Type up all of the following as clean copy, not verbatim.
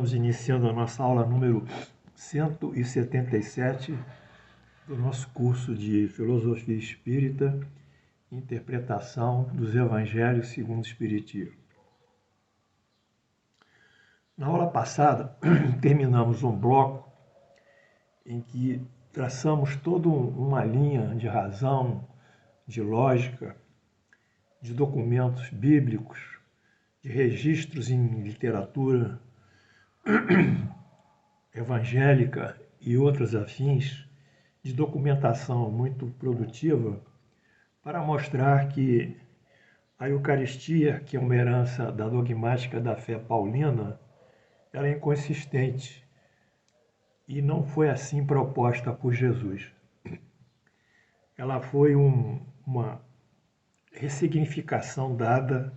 Estamos iniciando a nossa aula número 177 do nosso curso de Filosofia Espírita, Interpretação dos Evangelhos segundo o Espiritismo. Na aula passada, terminamos um bloco em que traçamos toda uma linha de razão, de lógica, de documentos bíblicos, de registros em literatura evangélica e outras afins, de documentação muito produtiva, para mostrar que a Eucaristia, que é uma herança da dogmática da fé paulina, ela é inconsistente e não foi assim proposta por Jesus. Ela foi uma ressignificação dada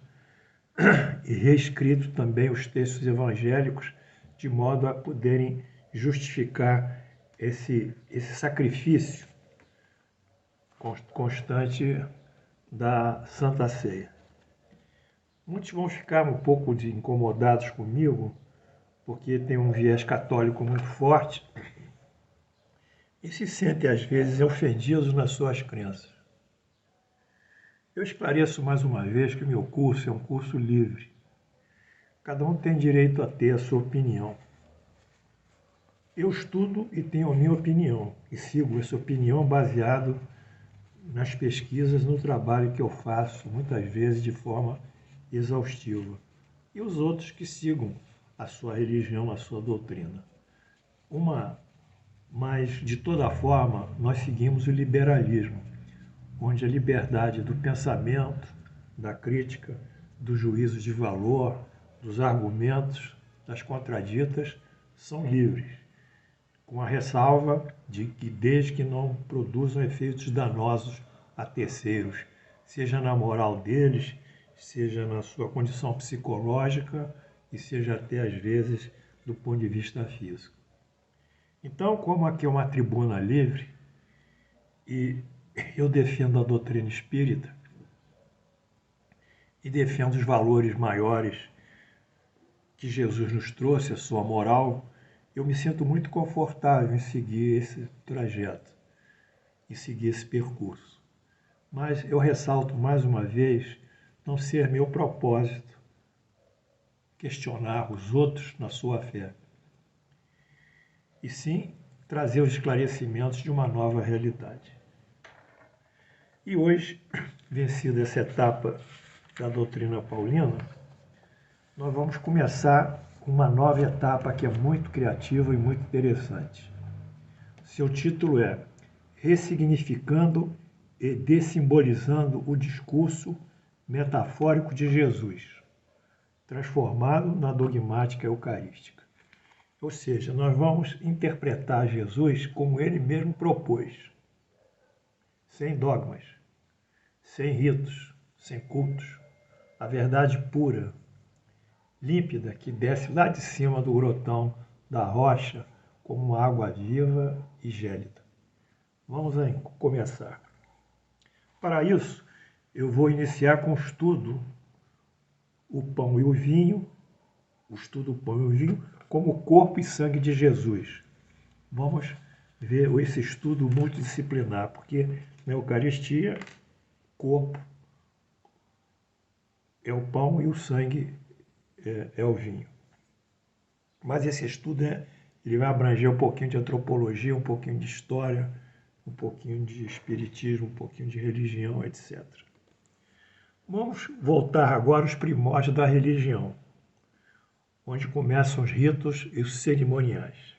e reescrito também os textos evangélicos de modo a poderem justificar esse sacrifício constante da Santa Ceia. Muitos vão ficar um pouco incomodados comigo, porque tem um viés católico muito forte e se sentem, às vezes, ofendidos nas suas crenças. Eu esclareço mais uma vez que o meu curso é um curso livre. Cada um tem direito a ter a sua opinião. Eu estudo e tenho a minha opinião, e sigo essa opinião baseado nas pesquisas, no trabalho que eu faço, muitas vezes de forma exaustiva. E os outros que sigam a sua religião, a sua doutrina. Mas, de toda forma, nós seguimos o liberalismo, onde a liberdade do pensamento, da crítica, do juízo de valor, dos argumentos, das contraditas, são livres, com a ressalva de que desde que não produzam efeitos danosos a terceiros, seja na moral deles, seja na sua condição psicológica e seja até às vezes do ponto de vista físico. Então, como aqui é uma tribuna livre e eu defendo a doutrina espírita e defendo os valores maiores que Jesus nos trouxe, a sua moral, eu me sinto muito confortável em seguir esse trajeto e seguir esse percurso. Mas eu ressalto mais uma vez não ser meu propósito questionar os outros na sua fé, e sim trazer os esclarecimentos de uma nova realidade. E hoje, vencida essa etapa da doutrina paulina, nós vamos começar uma nova etapa que é muito criativa e muito interessante. Seu título é Ressignificando e Dessimbolizando o Discurso Metafórico de Jesus, transformado na dogmática eucarística. Ou seja, nós vamos interpretar Jesus como ele mesmo propôs, sem dogmas, sem ritos, sem cultos, a verdade pura, límpida, que desce lá de cima do grotão da rocha como uma água viva e gélida. Vamos começar. Para isso, eu vou iniciar com o estudo o pão e o vinho, como o corpo e sangue de Jesus. Vamos ver esse estudo multidisciplinar, porque na Eucaristia, corpo é o pão e o sangue é o vinho. Mas esse estudo ele vai abranger um pouquinho de antropologia, um pouquinho de história, um pouquinho de espiritismo, um pouquinho de religião, etc. Vamos voltar agora aos primórdios da religião, onde começam os ritos e os cerimoniais.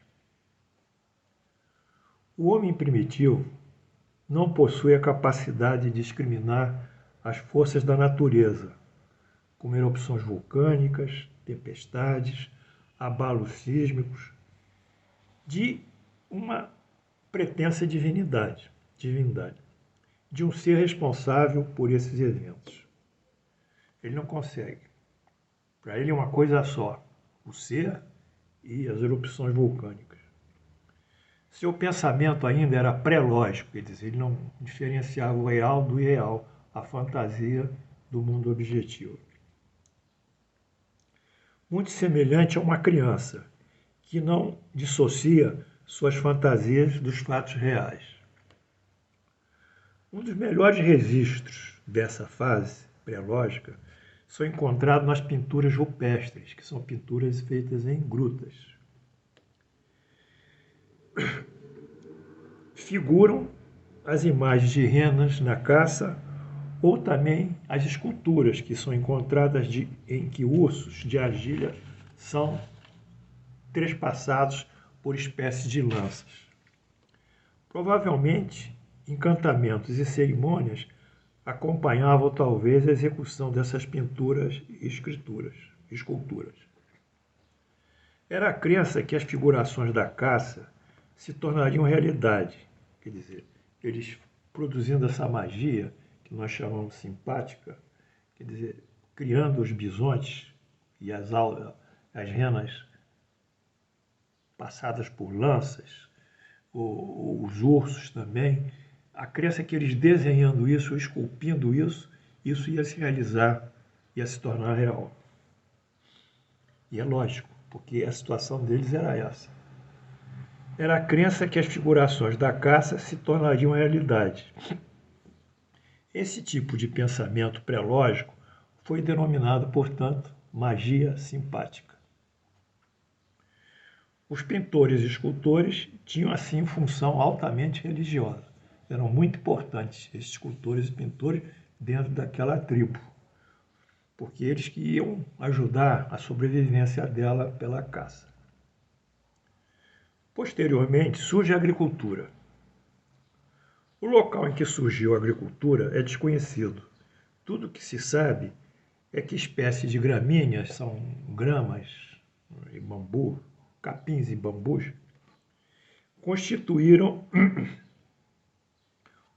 O homem primitivo não possui a capacidade de discriminar as forças da natureza, como erupções vulcânicas, tempestades, abalos sísmicos, de uma pretensa divindade, de um ser responsável por esses eventos. Ele não consegue. Para ele é uma coisa só, o ser e as erupções vulcânicas. Seu pensamento ainda era pré-lógico, quer dizer, ele não diferenciava o real do irreal, a fantasia do mundo objetivo. Muito semelhante a uma criança, que não dissocia suas fantasias dos fatos reais. Um dos melhores registros dessa fase pré-lógica são encontrados nas pinturas rupestres, que são pinturas feitas em grutas. Figuram as imagens de renas na caça ou também as esculturas que são encontradas em que ursos de argila são trespassados por espécies de lanças. Provavelmente, encantamentos e cerimônias acompanhavam talvez a execução dessas pinturas e esculturas. Era a crença que as figurações da caça se tornariam realidade, quer dizer, eles produzindo essa magia, que nós chamamos simpática, quer dizer, criando os bisontes e as renas passadas por lanças, os ursos também, a crença é que eles desenhando isso, esculpindo isso, isso ia se realizar, ia se tornar real. E é lógico, porque a situação deles era essa. Era a crença que as figurações da caça se tornariam realidade. Esse tipo de pensamento pré-lógico foi denominado, portanto, magia simpática. Os pintores e escultores tinham, assim, função altamente religiosa. Eram muito importantes, esses escultores e pintores, dentro daquela tribo, porque eles que iam ajudar a sobrevivência dela pela caça. Posteriormente, surge a agricultura. O local em que surgiu a agricultura é desconhecido. Tudo o que se sabe é que espécies de gramíneas, são gramas e bambu, capins e bambus, constituíram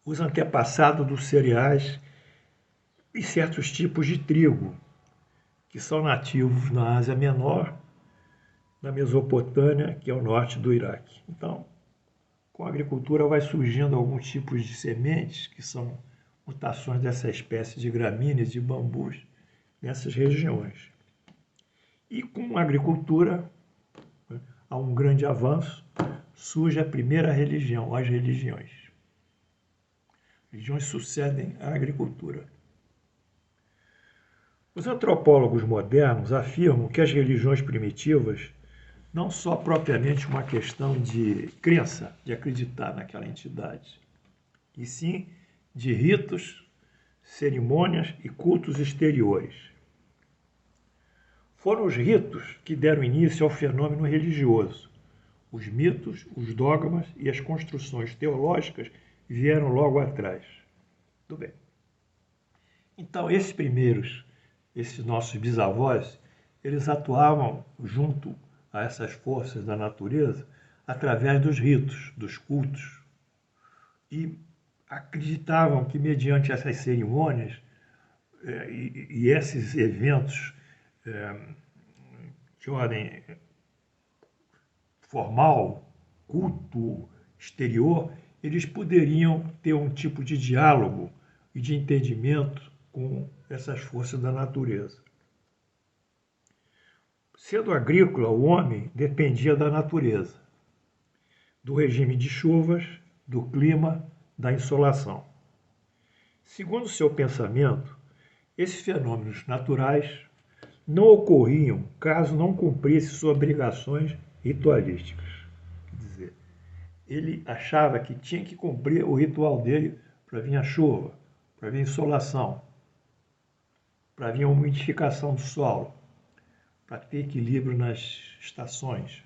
os antepassados dos cereais e certos tipos de trigo, que são nativos na Ásia Menor, na Mesopotâmia, que é o norte do Iraque. Então, com a agricultura vai surgindo alguns tipos de sementes, que são mutações dessa espécie de gramíneas, de bambus, nessas regiões. E com a agricultura, há um grande avanço, surge a primeira religião, as religiões. Religiões sucedem à agricultura. Os antropólogos modernos afirmam que as religiões primitivas não só propriamente uma questão de crença, de acreditar naquela entidade, e sim de ritos, cerimônias e cultos exteriores. Foram os ritos que deram início ao fenômeno religioso. Os mitos, os dogmas e as construções teológicas vieram logo atrás. Tudo bem. Então, esses nossos bisavós, eles atuavam junto a essas forças da natureza através dos ritos, dos cultos, e acreditavam que mediante essas cerimônias e esses eventos de ordem formal, culto exterior, eles poderiam ter um tipo de diálogo e de entendimento com essas forças da natureza. Sendo agrícola, o homem dependia da natureza, do regime de chuvas, do clima, da insolação. Segundo seu pensamento, esses fenômenos naturais não ocorriam caso não cumprisse suas obrigações ritualísticas. Quer dizer, ele achava que tinha que cumprir o ritual dele para vir a chuva, para vir a insolação, para vir a umidificação do solo, para ter equilíbrio nas estações.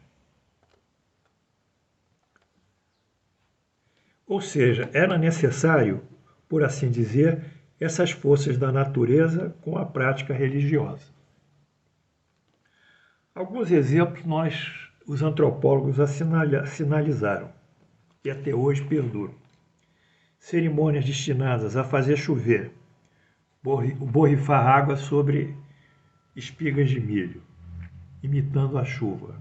Ou seja, era necessário, por assim dizer, essas forças da natureza com a prática religiosa. Alguns exemplos os antropólogos sinalizaram, e até hoje perduram. Cerimônias destinadas a fazer chover, borrifar água sobre espigas de milho, imitando a chuva.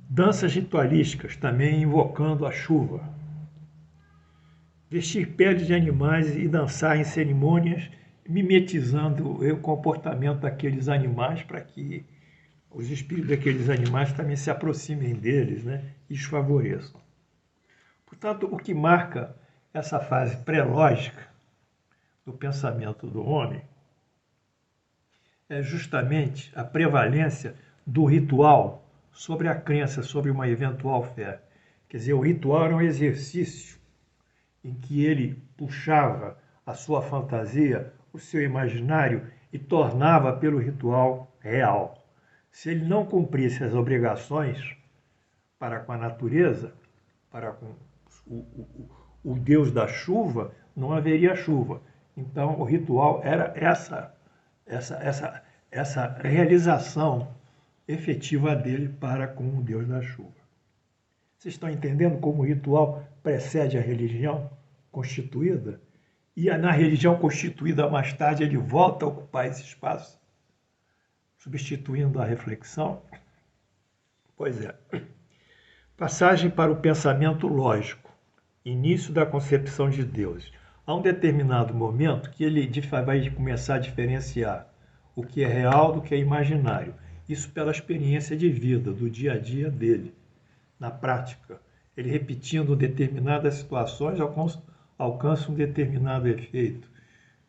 Danças ritualísticas, também invocando a chuva. Vestir peles de animais e dançar em cerimônias, mimetizando o comportamento daqueles animais para que os espíritos daqueles animais também se aproximem deles, né, e os favoreçam. Portanto, o que marca essa fase pré-lógica do pensamento do homem é justamente a prevalência do ritual sobre a crença, sobre uma eventual fé. Quer dizer, o ritual era um exercício em que ele puxava a sua fantasia, o seu imaginário e tornava pelo ritual real. Se ele não cumprisse as obrigações para com a natureza, para com o Deus da chuva, não haveria chuva. Então, o ritual era essa realização efetiva dele para com o Deus da chuva. Vocês estão entendendo como o ritual precede a religião constituída? E na religião constituída, mais tarde, ele volta a ocupar esse espaço, substituindo a reflexão? Pois é. Passagem para o pensamento lógico. Início da concepção de Deus. Há um determinado momento que ele vai começar a diferenciar o que é real do que é imaginário. Isso pela experiência de vida, do dia a dia dele, na prática. Ele repetindo determinadas situações alcança um determinado efeito.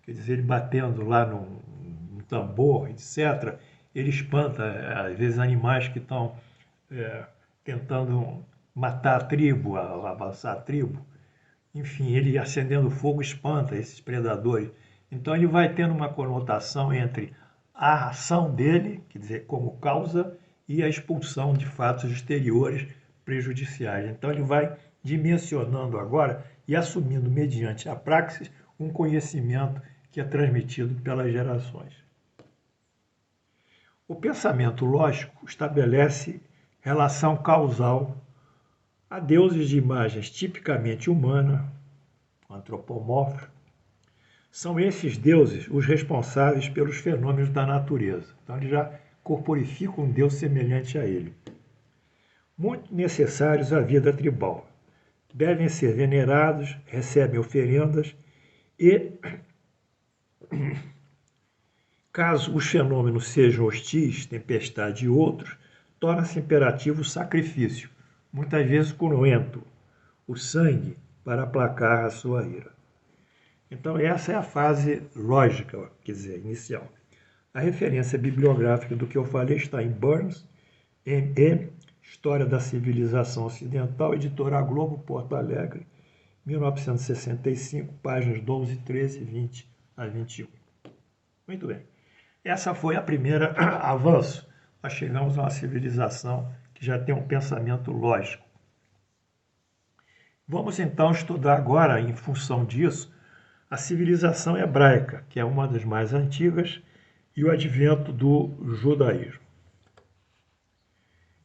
Quer dizer, ele batendo lá no tambor, etc., ele espanta, às vezes, animais que estão tentando matar a tribo, avançar a tribo. Enfim, ele acendendo fogo espanta esses predadores. Então ele vai tendo uma conotação entre a ação dele, quer dizer, como causa, e a expulsão de fatos exteriores prejudiciais. Então ele vai dimensionando agora e assumindo, mediante a praxis, um conhecimento que é transmitido pelas gerações. O pensamento lógico estabelece relação causal a deuses de imagens tipicamente humana, antropomórficos. São esses deuses os responsáveis pelos fenômenos da natureza. Então, ele já corporifica um deus semelhante a ele. Muito necessários à vida tribal. Devem ser venerados, recebem oferendas e, caso os fenômenos sejam hostis, tempestade e outros, torna-se imperativo o sacrifício, muitas vezes cruento, o sangue para aplacar a sua ira. Então, essa é a fase lógica, quer dizer, inicial. A referência bibliográfica do que eu falei está em Burns, M.E., História da Civilização Ocidental, editora Globo, Porto Alegre, 1965, páginas 12, 13, 20 a 21. Muito bem. Essa foi a primeira avanço. Nós chegamos a uma civilização que já tem um pensamento lógico. Vamos então estudar agora, em função disso, a civilização hebraica, que é uma das mais antigas, e o advento do judaísmo.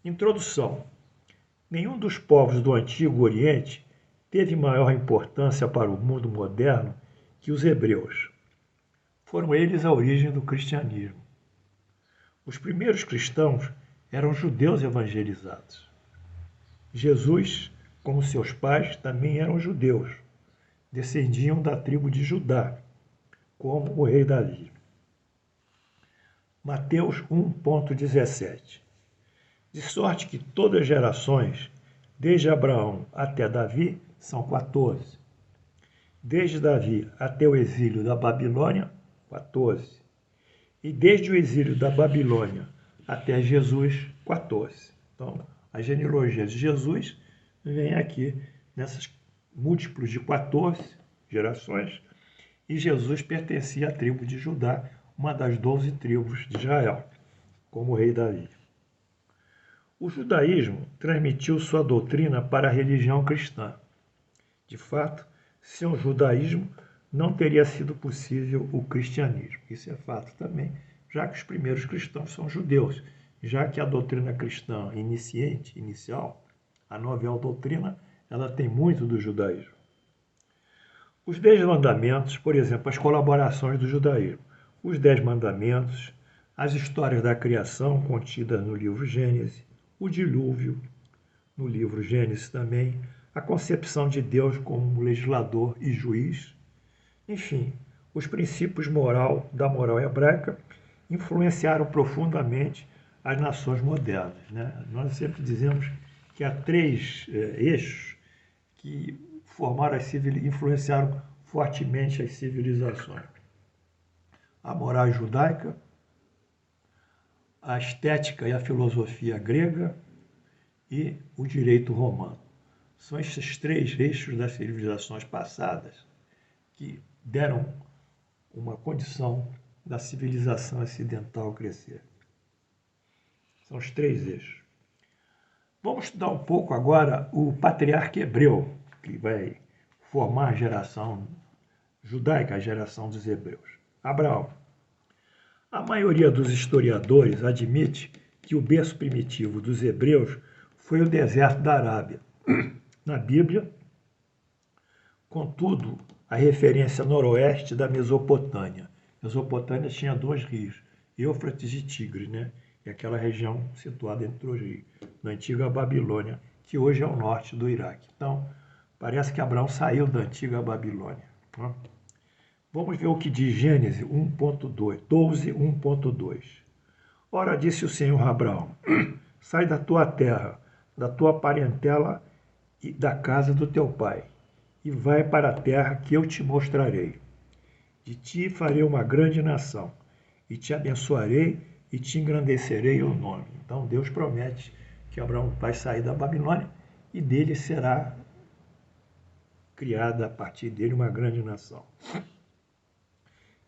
Introdução. Nenhum dos povos do Antigo Oriente teve maior importância para o mundo moderno que os hebreus. Foram eles a origem do cristianismo. Os primeiros cristãos eram judeus evangelizados. Jesus, como seus pais, também eram judeus. Descendiam da tribo de Judá, como o rei Davi. Mateus 1,17. De sorte que todas as gerações, desde Abraão até Davi, são 14. Desde Davi até o exílio da Babilônia, 14. E desde o exílio da Babilônia até Jesus, 14. Então, a genealogia de Jesus vem aqui nessas múltiplos de 14 gerações, e Jesus pertencia à tribo de Judá, uma das 12 tribos de Israel, como o rei Davi. O judaísmo transmitiu sua doutrina para a religião cristã. De fato, sem o judaísmo não teria sido possível o cristianismo. Isso é fato também, já que os primeiros cristãos são judeus, já que a doutrina cristã inicial, a novel doutrina, ela tem muito do judaísmo. Os 10 mandamentos, por exemplo, as colaborações do judaísmo, os 10 mandamentos, as histórias da criação contidas no livro Gênesis, o dilúvio, no livro Gênesis também, a concepção de Deus como legislador e juiz, enfim, os princípios da moral hebraica influenciaram profundamente as nações modernas, né? Nós sempre dizemos que há três eixos que formaram influenciaram fortemente as civilizações: a moral judaica, a estética e a filosofia grega e o direito romano. São esses três eixos das civilizações passadas que deram uma condição da civilização ocidental crescer. São os três eixos. Vamos estudar um pouco agora o patriarca hebreu, que vai formar a geração judaica, a geração dos hebreus. Abraão. A maioria dos historiadores admite que o berço primitivo dos hebreus foi o deserto da Arábia. Na Bíblia, contudo, a referência noroeste da Mesopotâmia. Mesopotâmia tinha dois rios, Eufrates e Tigre, né? E aquela região situada entre os rios, na antiga Babilônia, que hoje é o norte do Iraque. Então, parece que Abraão saiu da antiga Babilônia. Né? Vamos ver o que diz Gênesis 12, 1.2. Ora, disse o Senhor a Abraão: sai da tua terra, da tua parentela e da casa do teu pai, e vai para a terra que eu te mostrarei. De ti farei uma grande nação, e te abençoarei e te engrandecerei o nome. Então Deus promete que Abraão vai sair da Babilônia e dele será criada a partir dele uma grande nação.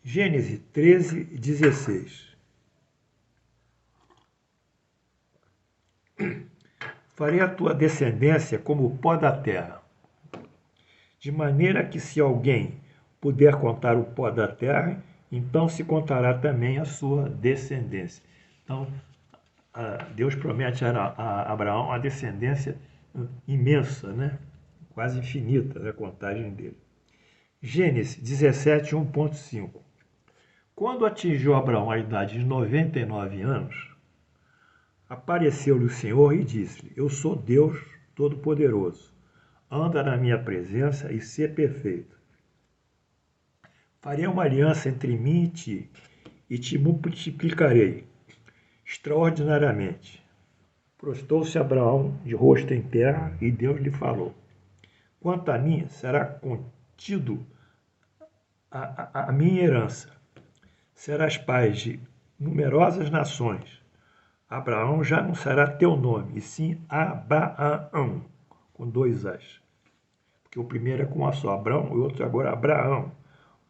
Gênesis 13, 16. Farei a tua descendência como o pó da terra, de maneira que se alguém puder contar o pó da terra, então se contará também a sua descendência. Então, Deus promete a Abraão uma descendência imensa, né? Quase infinita a contagem dele. Gênesis 17, 1.5. Quando atingiu Abraão a idade de 99 anos, apareceu-lhe o Senhor e disse-lhe: eu sou Deus Todo-Poderoso. Anda na minha presença e sê perfeito. Farei uma aliança entre mim e te multiplicarei extraordinariamente. Prostou-se Abraão de rosto em terra e Deus lhe falou: quanto a mim, será contido a minha herança. Serás pai de numerosas nações. Abraão já não será teu nome, e sim Abaão, com dois As. Porque o primeiro é com uma só, Abraão, e o outro agora Abraão.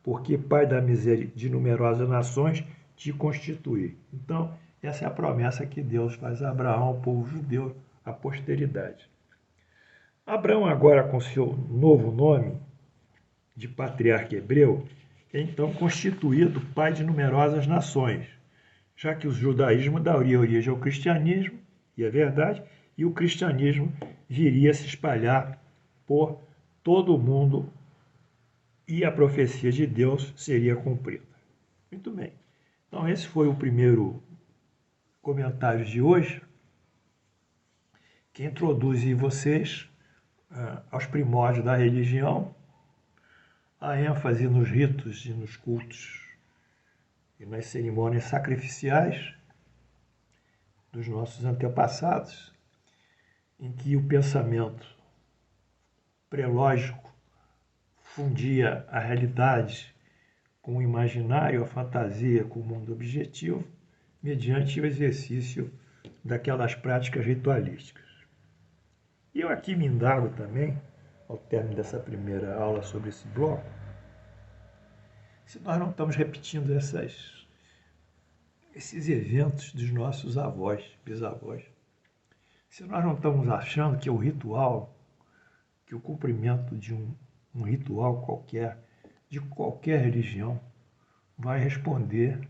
Porque pai da miséria de numerosas nações te constitui. Então, essa é a promessa que Deus faz a Abraão, ao povo judeu, à posteridade. Abraão, agora com seu novo nome de patriarca hebreu, é então constituído pai de numerosas nações, já que o judaísmo daria origem ao cristianismo, e é verdade, e o cristianismo viria a se espalhar por todo o mundo e a profecia de Deus seria cumprida. Muito bem. Então, esse foi o primeiro comentário de hoje, que introduz vocês aos primórdios da religião, a ênfase nos ritos e nos cultos e nas cerimônias sacrificiais dos nossos antepassados, em que o pensamento prelógico fundia a realidade com o imaginário, a fantasia com o mundo objetivo, mediante o exercício daquelas práticas ritualísticas. E eu aqui me indago também, ao término dessa primeira aula sobre esse bloco, se nós não estamos repetindo esses eventos dos nossos avós, bisavós. Se nós não estamos achando que o ritual, que o cumprimento de um ritual qualquer, de qualquer religião, vai responder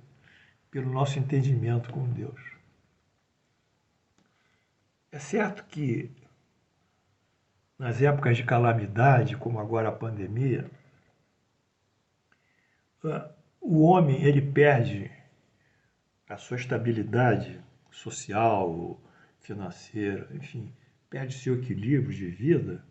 pelo nosso entendimento com Deus. É certo que nas épocas de calamidade, como agora a pandemia, o homem ele perde a sua estabilidade social, financeira, enfim, perde seu equilíbrio de vida.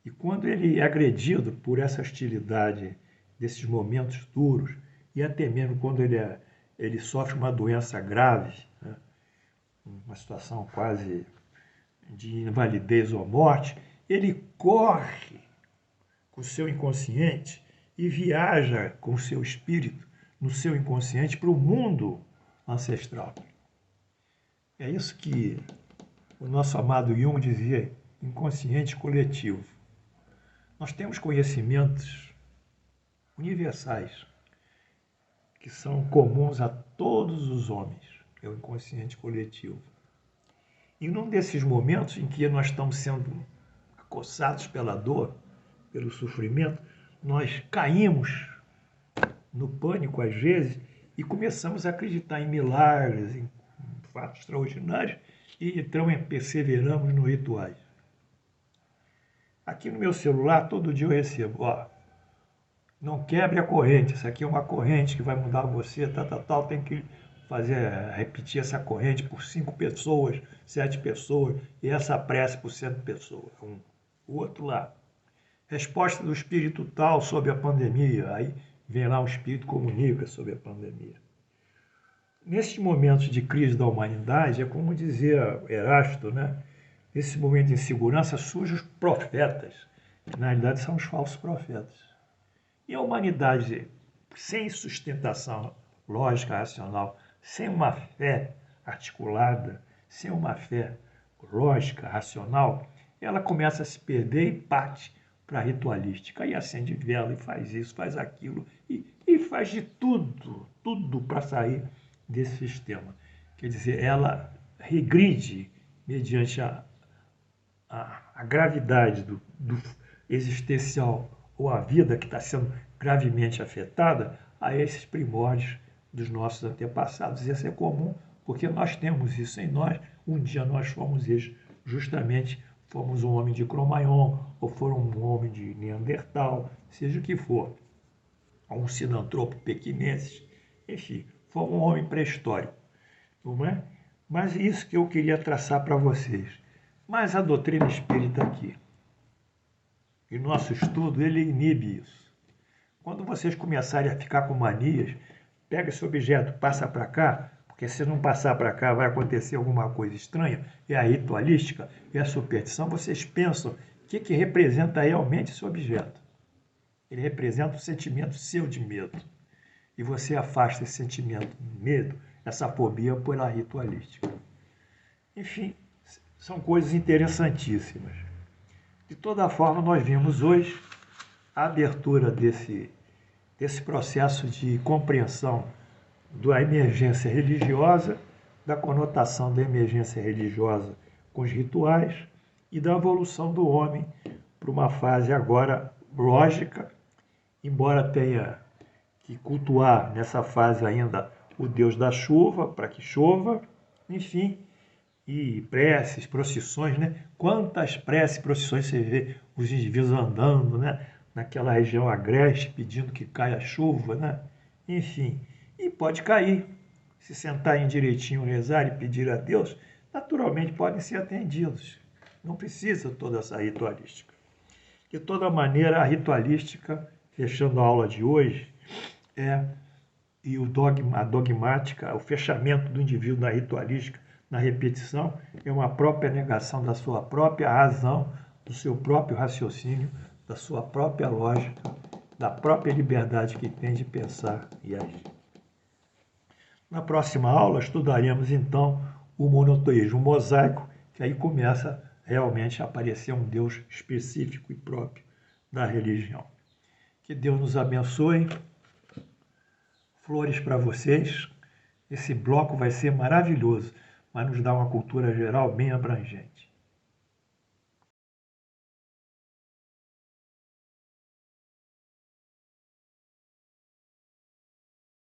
E quando ele é agredido por essa hostilidade desses momentos duros, e até mesmo quando ele sofre uma doença grave, né, uma situação quase de invalidez ou morte, ele corre com o seu inconsciente e viaja com o seu espírito no seu inconsciente para o mundo ancestral. É isso que o nosso amado Jung dizia, inconsciente coletivo. Nós temos conhecimentos universais que são comuns a todos os homens, é o inconsciente coletivo. E num desses momentos em que nós estamos sendo acossados pela dor, pelo sofrimento, nós caímos no pânico às vezes e começamos a acreditar em milagres, em fatos extraordinários e então perseveramos nos rituais. Aqui no meu celular todo dia eu recebo, não quebre a corrente, essa aqui é uma corrente que vai mudar você, tem que repetir essa corrente por 5 pessoas, 7 pessoas, e essa prece por 100 pessoas. O outro lá. Resposta do espírito tal sobre a pandemia. Aí vem lá um espírito comunica sobre a pandemia. Nesses momentos de crise da humanidade, é como dizia Erasto, né? Nesse momento de insegurança surgem os profetas, que na realidade são os falsos profetas. E a humanidade, sem sustentação lógica, racional, sem uma fé articulada, sem uma fé lógica, racional, ela começa a se perder e parte para a ritualística. E acende vela e faz isso, faz aquilo, e faz de tudo para sair desse sistema. Quer dizer, ela regride mediante a gravidade do existencial ou a vida que está sendo gravemente afetada a esses primórdios dos nossos antepassados. Isso é comum, porque nós temos isso em nós. Um dia nós fomos isso, justamente fomos um homem de Cro-Magnon, ou fomos um homem de Neandertal, seja o que for, ou um sinantropo pequinense, enfim, fomos um homem pré-histórico, não é? Mas isso que eu queria traçar para vocês. Mas a doutrina espírita aqui, e nosso estudo, ele inibe isso. Quando vocês começarem a ficar com manias, pega esse objeto, passa para cá, porque se não passar para cá vai acontecer alguma coisa estranha, é a ritualística, é a superstição, vocês pensam o que representa realmente esse objeto. Ele representa um sentimento seu de medo. E você afasta esse sentimento de medo, essa fobia, pela ritualística. Enfim, são coisas interessantíssimas. De toda forma, nós vimos hoje a abertura desse processo de compreensão da emergência religiosa, da conotação da emergência religiosa com os rituais e da evolução do homem para uma fase agora lógica, embora tenha que cultuar nessa fase ainda o Deus da chuva, para que chova, enfim, e preces, procissões, né? Quantas preces, procissões você vê os indivíduos andando, né? Naquela região agreste, pedindo que caia chuva, né? Enfim, e pode cair. Se sentarem direitinho, rezar e pedir a Deus, naturalmente podem ser atendidos. Não precisa toda essa ritualística. De toda maneira, a ritualística, fechando a aula de hoje, e a dogmática, o fechamento do indivíduo na ritualística, na repetição, é uma própria negação da sua própria razão, do seu próprio raciocínio, da sua própria lógica, da própria liberdade que tem de pensar e agir. Na próxima aula, estudaremos então o monoteísmo mosaico, que aí começa realmente a aparecer um Deus específico e próprio da religião. Que Deus nos abençoe. Flores para vocês. Esse bloco vai ser maravilhoso, vai nos dar uma cultura geral bem abrangente.